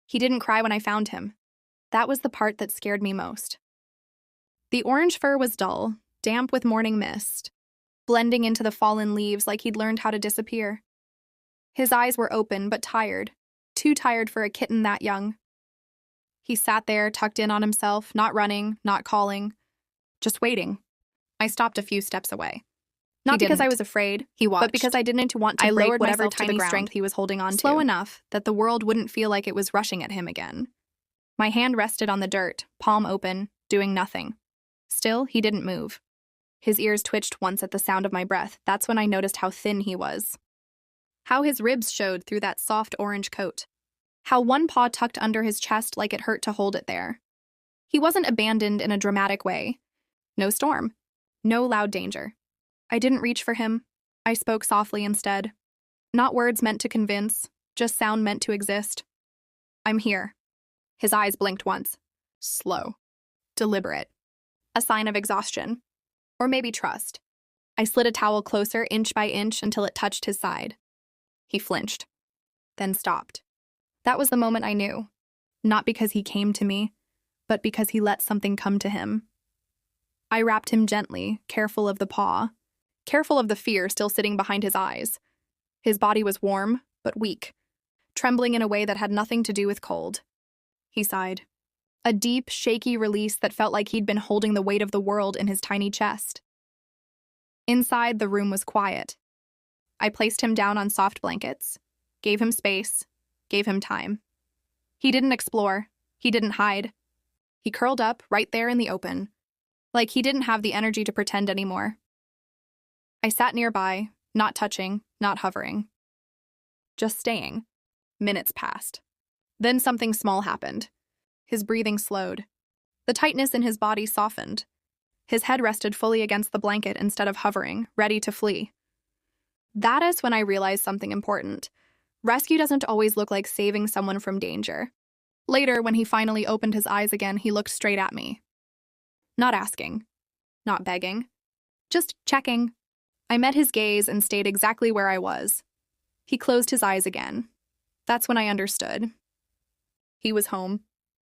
He didn't cry when I found him. That was the part that scared me most. The orange fur was dull, damp with morning mist, blending into the fallen leaves like he'd learned how to disappear. His eyes were open but tired, too tired for a kitten that young. He sat there, tucked in on himself, not running, not calling, just waiting. I stopped a few steps away. Not because I was afraid, but because I didn't want to break whatever tiny strength he was holding on to. Slow enough that the world wouldn't feel like it was rushing at him again. My hand rested on the dirt, palm open, doing nothing. Still, he didn't move. His ears twitched once at the sound of my breath. That's when I noticed how thin he was. How his ribs showed through that soft orange coat. How one paw tucked under his chest like it hurt to hold it there. He wasn't abandoned in a dramatic way. No storm. No loud danger. I didn't reach for him. I spoke softly instead. Not words meant to convince, just sound meant to exist. I'm here. His eyes blinked once. Slow. Deliberate. A sign of exhaustion. Or maybe trust. I slid a towel closer, inch by inch, until it touched his side. He flinched. Then stopped. That was the moment I knew. Not because he came to me, but because he let something come to him. I wrapped him gently, careful of the paw, careful of the fear still sitting behind his eyes. His body was warm, but weak, trembling in a way that had nothing to do with cold. He sighed. A deep, shaky release that felt like he'd been holding the weight of the world in his tiny chest. Inside, the room was quiet. I placed him down on soft blankets, gave him space, gave him time. He didn't explore. He didn't hide. He curled up right there in the open, like he didn't have the energy to pretend anymore. I sat nearby, not touching, not hovering. Just staying. Minutes passed. Then something small happened. His breathing slowed. The tightness in his body softened. His head rested fully against the blanket instead of hovering, ready to flee. That is when I realized something important. Rescue doesn't always look like saving someone from danger. Later, when he finally opened his eyes again, he looked straight at me. Not asking. Not begging. Just checking. I met his gaze and stayed exactly where I was. He closed his eyes again. That's when I understood. He was home.